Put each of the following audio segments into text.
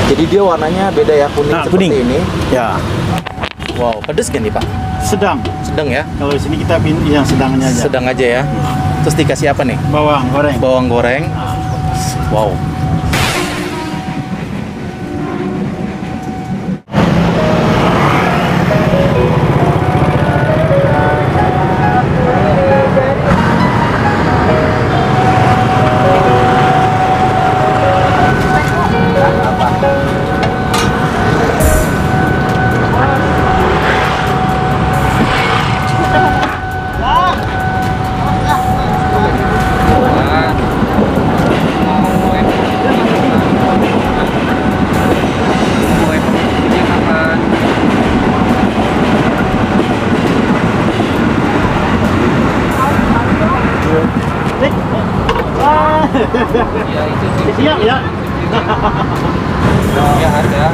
Jadi dia warnanya beda ya, kuning Nah, seperti kuning. ini. Ya, Wow, pedes kan nih Pak? sedang. Sedang ya? Kalau di sini kita yang sedangnya aja. Sedang aja ya. Terus dikasih apa nih? Bawang goreng. Bawang goreng. Wow. Ya itu sih. Siap ya. Ya ada.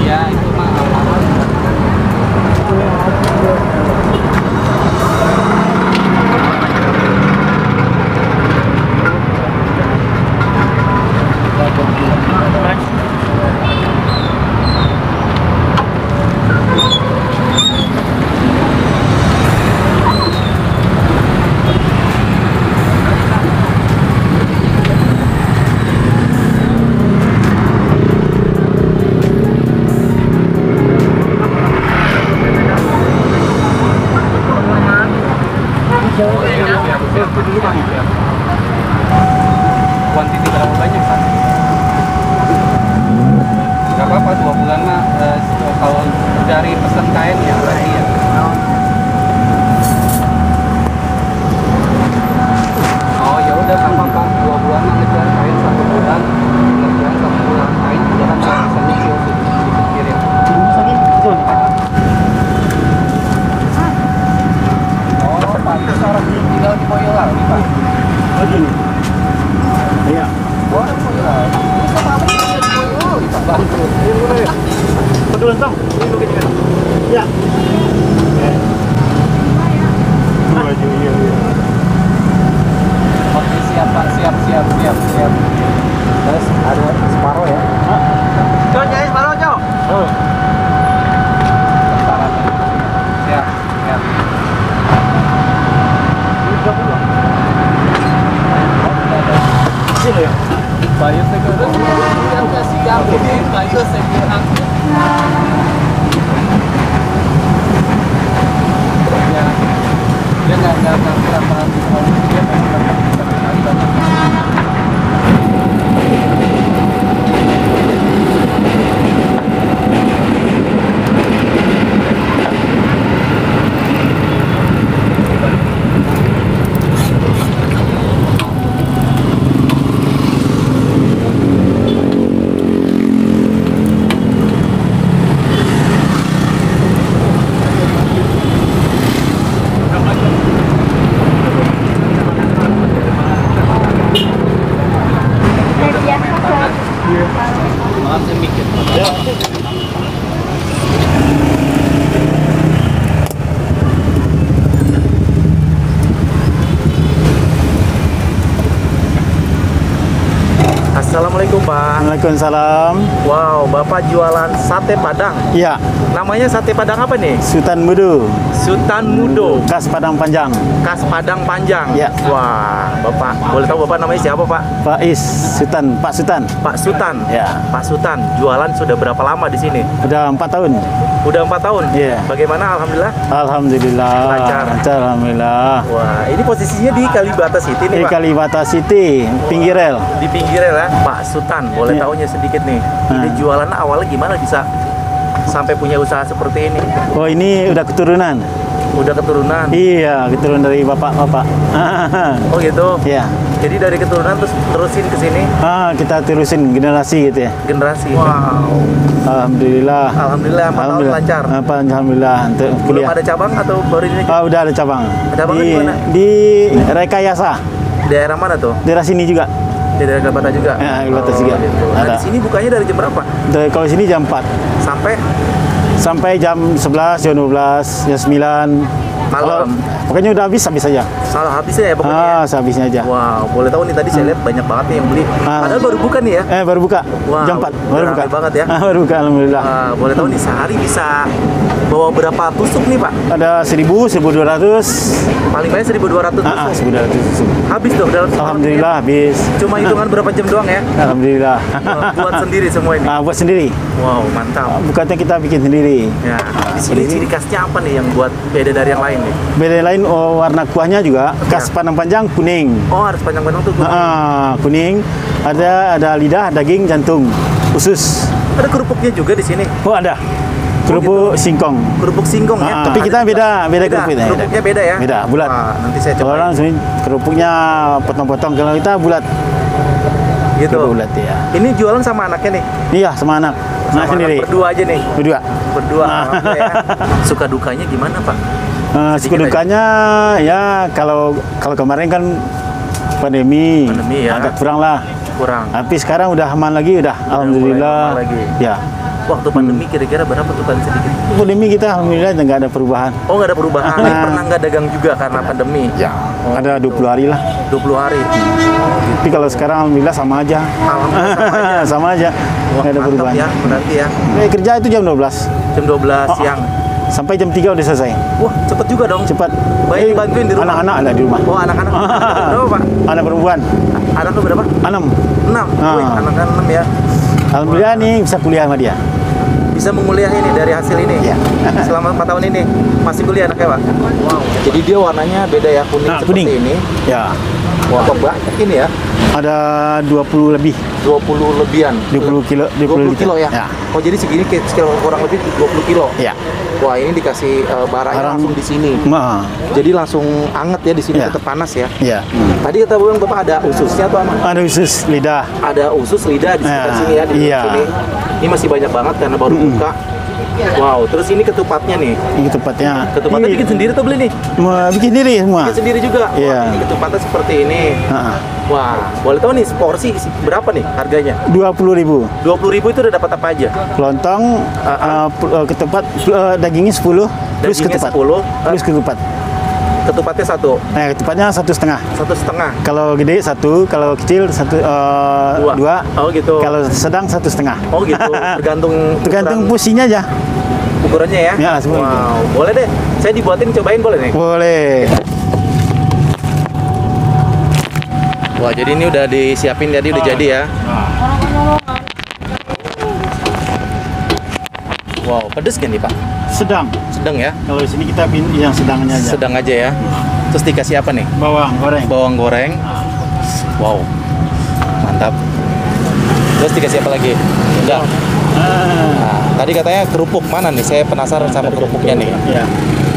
Iya itu mah aman. Kuantiti berapa banyak Pak? Gak apa-apa 2 bulan mah kalau dari pesan kain ya lagi ya. Oh ya udah gak apa-apa 2 bulan mah ngejar kain 1 bulan, ngerjain 1 bulan kain udah kan bisa nyicil dipikirin. Oh Pak itu seorang tinggal di Boyolali Pak. Oh gini. Iya. Oh ada Boyolali. Bisa Pak tinggal di Boyolali Pak bangkrut. Betul Tong. Ya. Oke siap Pak, siap. Terus ada separuh ya. Cok, jadi separuh Cok. Oh. Tentara. Siap. Sini ya. Bayu sekarang yang siap ini Bayu sekarang. Ya, dia nggak berapa dia malam sedikit. Assalamualaikum Pak. Waalaikumsalam. Wow, Bapak jualan sate Padang. Iya, Namanya sate Padang apa nih? Sultan Mudo, Sultan Mudo, khas Padang Panjang. khas Padang Panjang. Ya. Wah, Bapak, boleh tahu Bapak namanya siapa Pak? Faiz Sultan, Pak Sultan. Pak Sultan. Ya. Pak Sultan, jualan sudah berapa lama di sini? Udah 4 tahun. Udah 4 tahun. Iya. Bagaimana? Alhamdulillah. Alhamdulillah. Lancar. Alhamdulillah. Wah, ini posisinya di Kalibata City nih Di Pak. Kalibata City, pinggir rel. Di pinggir ya, Pak Sultan. Boleh Iya. tahunya sedikit nih. Ini Nah. jualan awalnya gimana bisa sampai punya usaha seperti ini? Oh, ini udah keturunan. Udah keturunan. Iya, keturunan dari bapak-bapak. Oh gitu. Iya. Jadi dari keturunan terus terusin ke sini Kita terusin generasi gitu ya. generasi. Wow. Alhamdulillah. Alhamdulillah 4 tahun lancar. Alhamdulillah untuk Belum kuliah. ada cabang atau baru ini? Udah ada cabang. Cabangnya di mana? Di Rekayasa. Daerah mana tuh? Daerah sini juga. Di daerah Kalibata juga. Ya, Kalibata juga. Gitu. Nah, Ada. di sini bukanya dari jam berapa? Kalau sini jam 4 Sampai sampai jam 11, jam 12, jam 9. Malam. Pokoknya udah habis aja. Salah habisnya ya pokoknya. Ya? Sehabisnya aja. Wow, boleh tahu nih tadi saya lihat banyak banget nih yang beli. Padahal baru buka nih ya. Baru buka. Wow, Jam 4 baru buka. ramai banget ya. Baru buka alhamdulillah. Boleh tahu nih sehari bisa bawa berapa tusuk nih Pak? Ada 1.000, 1.200. Paling banyak 1.200 tusuk. 1.200 tusuk. Habis dong dalam sehari Alhamdulillah ya? habis. Cuma hitungan berapa jam doang ya? Alhamdulillah. Buat sendiri semua ini. Buat sendiri. Wow, mantap. Bukannya kita bikin sendiri. Ya, di sini ciri khasnya apa nih yang buat beda dari yang lain nih? Beda lain warna kuahnya juga khas Padang Panjang kuning. Oh, harus panjang-panjang tuh. Kuning. Ada lidah, daging, jantung, usus. Ada kerupuknya juga di sini. Oh ada. Kerupuk singkong. Kerupuk singkong ya. Tapi kita beda kerupuknya. Kerupuknya beda ya. Beda, bulat. Nanti saya Kalau coba. orang sini kerupuknya potong-potong, kalau kita bulat. Gitu. Kerupuk bulat ya. Ini jualan sama anaknya nih. Iya, sama anak. Anak sendiri. Berdua aja nih. Berdua. Alhamdulillah ya. Suka dukanya gimana Pak? Suka dukanya ya kalau kemarin kan pandemi ya. agak kurang lah. Kurang. Tapi sekarang udah aman lagi, udah alhamdulillah. Aman lagi. Ya. Waktu pandemi kira-kira berapa tuh paling sedikit? Pandemi kita alhamdulillah nggak ada perubahan. Oh, nggak ada perubahan. Pernah nggak dagang juga karena pandemi? Ya. Oh, ada 20 hari lah. 20 hari. Tapi kalau sekarang alhamdulillah sama aja. Alhamdulillah sama aja. Nggak ada mantap perubahan. ya, berarti ya. Kerja itu jam 12. Jam 12 siang. Sampai jam 3 udah selesai. Wah, cepet juga dong. Cepat. Banyak dibantuin di rumah. Anak-anak ada di rumah. Oh, anak-anak. Berapa Pak? Anak perempuan. Anaknya berapa? 6. 6. Wih, anaknya 6 ya. Alhamdulillah nih bisa kuliah sama dia. Bisa menguliah ini dari hasil ini. Iya. Selama 4 tahun ini masih kuliah anaknya Pak. Wow. Jadi dia warnanya beda ya, kuning seperti kuning. ini. Ya. Wah, banyak ini ya. Ada 20 lebih. 20 lebihan. 20 kilo. 20 kilo ya? Ya. Oh, jadi segini kurang lebih 20 kilo. Ya. Wah, ini dikasih barangnya Barang. langsung di sini. Nah. Jadi langsung anget ya di sini, Ya. tetap panas ya. Ya. Tadi kata Bapak ada ususnya tuh aman. Ada usus lidah. Ada usus lidah di sekitar Ya, sini ya di iya. sini. Ini masih banyak banget karena baru buka. Wow, terus ini ketupatnya nih. Ini ketupatnya. Ketupatnya bikin sendiri atau beli nih? Bikin sendiri semua. Bikin sendiri juga. Wah, Iya. ini ketupatnya seperti ini. Heeh. Wah, boleh tahu nih porsi berapa nih harganya? 20.000. 20.000 itu udah dapat apa aja? Lontong, ketupat, dagingnya 10, plus Dagingnya ketupat. 10, Plus ketupat. ketupatnya 1. Ketupatnya 1,5. 1,5. Kalau gede 1, kalau kecil 2. Oh gitu. Kalau sedang 1,5. Oh gitu. Tergantung ukuran- pusinya aja. ukurannya ya. Ya, seperti itu. Wow, boleh deh. Saya dibuatin cobain boleh nih. Boleh. Wah, jadi ini udah disiapin jadi udah jadi ya. Wow, pedes kan nih Pak? Sedang. Sedang ya? Kalau di sini kita pilih yang sedangnya aja. Sedang aja ya. Terus dikasih apa nih? Bawang goreng. Bawang goreng. Wow, mantap. Terus dikasih apa lagi? Udah. Nah, tadi katanya kerupuk mana nih? Saya penasaran sama kerupuknya nih. Iya.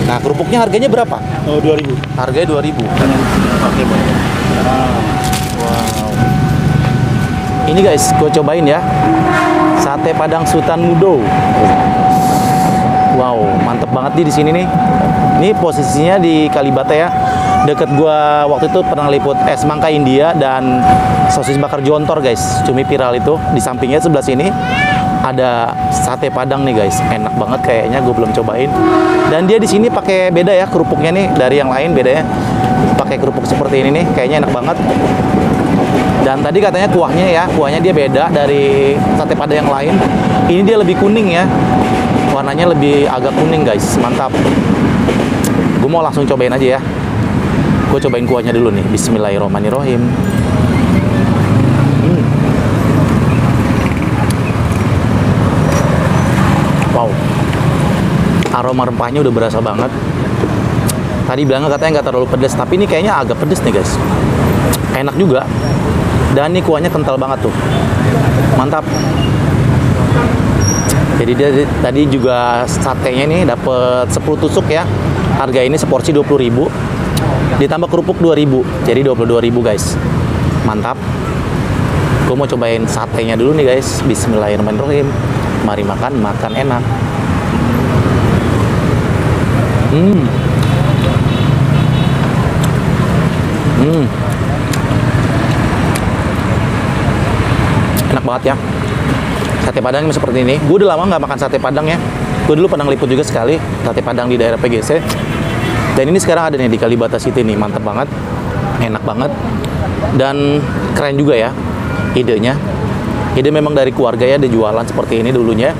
Nah, kerupuknya harganya berapa? Oh, 2.000. Harganya 2.000. Oke, boleh. Wow. Ini guys, gue cobain ya. Sate Padang Sultan Mudo. Wow, mantep banget nih di sini nih. Ini posisinya di Kalibata ya. Deket gua waktu itu pernah liput es mangka India dan sosis bakar jontor guys. Cumi viral itu. Di sampingnya sebelah sini ada sate Padang nih guys. Enak banget kayaknya, gue belum cobain. Dan dia di sini pakai beda ya kerupuknya nih dari yang lain bedanya. Pakai kerupuk seperti ini nih, kayaknya enak banget. Dan tadi katanya kuahnya dia beda dari sate Padang yang lain. Ini dia lebih kuning ya. Warnanya lebih agak kuning guys, mantap. Gue mau langsung cobain aja ya. Gue cobain kuahnya dulu nih. Bismillahirrahmanirrahim. Wow, aroma rempahnya udah berasa banget. Tadi bilangnya katanya nggak terlalu pedas, tapi ini kayaknya agak pedas nih guys. Enak juga. Dan ini kuahnya kental banget tuh. Mantap. Jadi dia tadi juga satenya nih dapat 10 tusuk ya. Harga ini seporsi 20.000. Ditambah kerupuk 2.000. Jadi 22.000 guys. Mantap. Gue mau cobain satenya dulu nih guys. Bismillahirrahmanirrahim. Mari makan enak. Enak banget ya. Sate Padang seperti ini. Gue udah lama nggak makan sate Padang ya. Gue dulu pernah liput juga sekali sate Padang di daerah PGC. Dan ini sekarang ada nih di Kalibata City nih, mantep banget, enak banget, dan keren juga ya idenya. Ide memang dari keluarga ya, dia jualan seperti ini dulunya.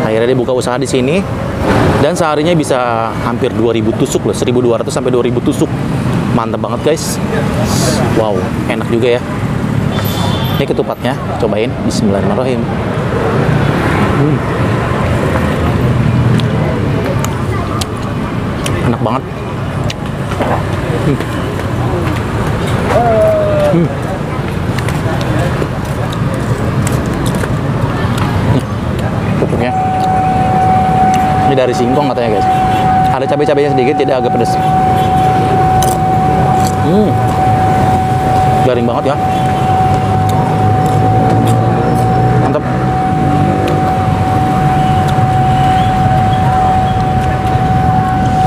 Akhirnya dia buka usaha di sini, dan seharinya bisa hampir 2000 tusuk loh, 1200 sampai 2000 tusuk. Mantep banget guys. Wow, enak juga ya. Ini ketupatnya, cobain. Bismillahirrahmanirrahim. Enak banget. Pupuknya ini dari singkong katanya guys. Ada cabai-cabainya sedikit, jadi agak pedas. Garing banget ya. Mantap.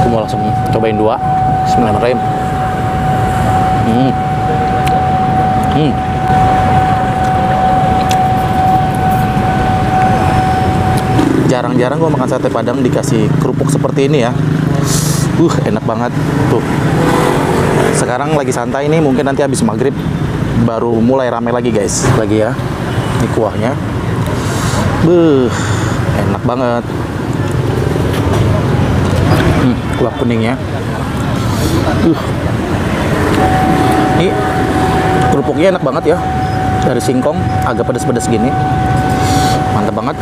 Aku mau langsung cobain dua. Bismillahirrahmanirrahim. Jarang-jarang gue makan sate Padang dikasih kerupuk seperti ini ya. Enak banget tuh. Sekarang lagi santai nih, mungkin nanti habis maghrib baru mulai rame lagi guys. Lagi ya, ini kuahnya. Enak banget. Kuah kuningnya. Ini kerupuknya enak banget ya. Dari singkong, agak pedas-pedas gini. Mantap banget.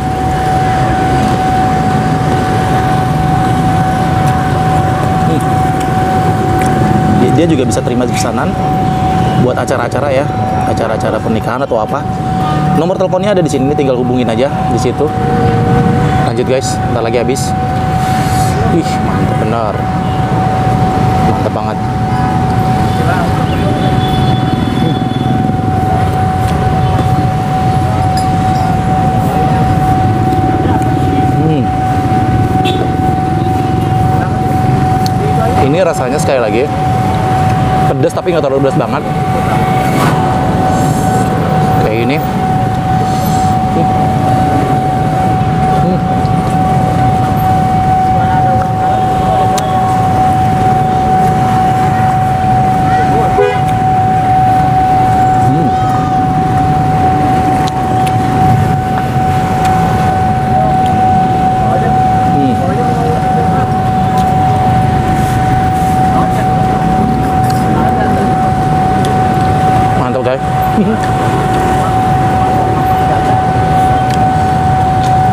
Dia juga bisa terima pesanan buat acara-acara ya, acara-acara pernikahan atau apa. Nomor teleponnya ada di sini, tinggal hubungin aja di situ. Lanjut guys, ntar lagi habis. Mantap benar, mantap banget. Ini rasanya sekali lagi pedas tapi nggak terlalu pedas banget. Kayak gini.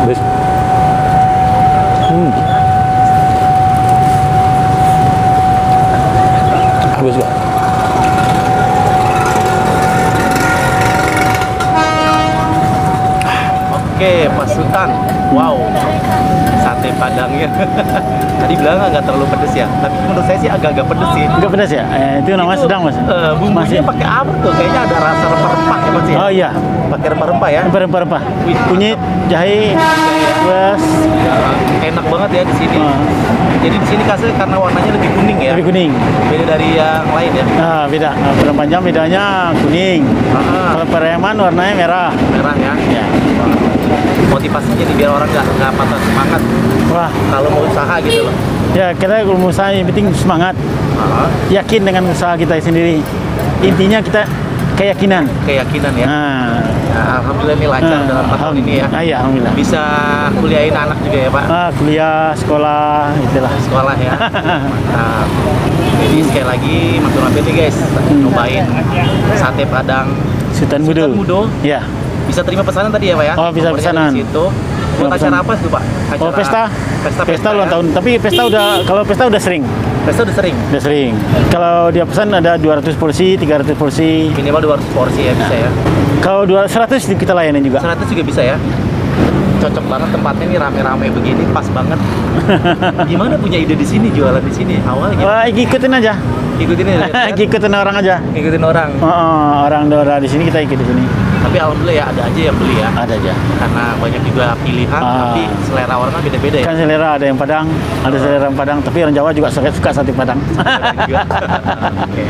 Habis. Habis gak? Oke, Pak Sultan. Wow, sate Padangnya. Tadi bilang nggak terlalu pedes ya, tapi menurut saya sih agak-agak pedes sih. Agak pedas ya? Itu namanya sedang mas. Bumbunya pakai apa tuh? Kayaknya ada rasa rempah-rempah ya mas ya? Oh iya. Pakai rempah-rempah ya? Rempah-rempah. Kunyit, jahe, terus enak banget ya di sini. Jadi di sini kasih karena warnanya lebih kuning ya. lebih kuning. Beda dari yang lain ya. Nah, beda. Padang panjang bedanya kuning. Kalau Pareman warnanya merah. Merah ya. Ya. Motivasinya nih biar orang nggak patah semangat. Wah, Kalau mau usaha gitu loh. ya kita kalau mau usaha yang penting semangat. Yakin dengan usaha kita sendiri. Intinya kita keyakinan. Keyakinan ya. Nah, Ya, alhamdulillah ini lancar dalam 4 tahun ini ya. Iya, alhamdulillah. Bisa kuliahin anak juga ya Pak. Kuliah, sekolah, itulah. Sekolah ya. Mantap. Jadi sekali lagi matur mampir nih guys, nyobain sate Padang Sultan Sultan Mudo. Ya. Bisa terima pesanan tadi ya Pak ya? Oh, bisa Nomornya pesanan. Di situ. Buat acara apa sih Pak? Oh, pesta. Pesta ulang ya? tahun. Tapi pesta kalau pesta udah sering. Pesta udah sering. Udah sering. Kalau dia pesan ada 200 porsi, 300 porsi. Minimal 200 porsi ya bisa ya. Kalau 100 kita layanin juga. 100 juga bisa ya. Cocok banget tempatnya nih, rame-rame begini, pas banget. Gimana punya ide di sini, jualan di sini? Awal gimana? Wah, ikutin aja. Ikutin ya. Ikutin orang aja. Ikutin orang. Orang di sini kita ikut di sini. Tapi alhamdulillah ya ada aja yang beli ya. Ada aja. Karena banyak juga pilihan, tapi selera orang kan beda-beda ya. Kan selera ada yang Padang, ada selera yang Padang, tapi orang Jawa juga suka sate Padang. Juga. Oke.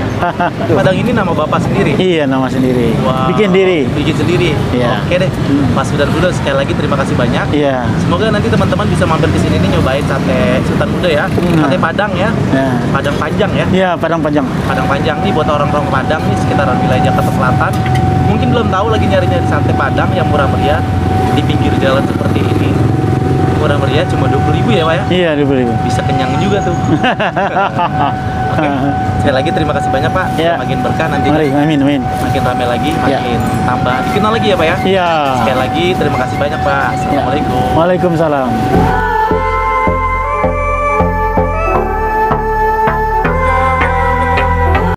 Padang ini nama bapak sendiri. Iya, nama sendiri. Wow. Bikin diri. Bikin sendiri. Iya. Oke deh. Mas Sultan Muda sekali lagi terima kasih banyak. Iya. Semoga nanti teman-teman bisa mampir ke sini nih nyobain sate Sultan Muda ya. Sate Padang ya. Ya. Padang panjang ya. Iya, Padang panjang. Padang panjang nih buat orang-orang Padang nih sekitaran wilayah Jakarta Selatan. Mungkin belum tahu lagi nyari-nyari sate Padang yang murah meriah di pinggir jalan seperti ini. Murah meriah cuma 20.000 ya Pak ya. Iya, dibeli. Bisa kenyang juga tuh. Oke. Sekali lagi terima kasih banyak Pak. Ya. Makin berkah nanti. Mari, amin, amin. Makin ramai lagi, Ya. makin tambah. Dikenal lagi ya Pak ya. Iya. Sekali lagi terima kasih banyak Pak. Ya. Assalamualaikum. Waalaikumsalam.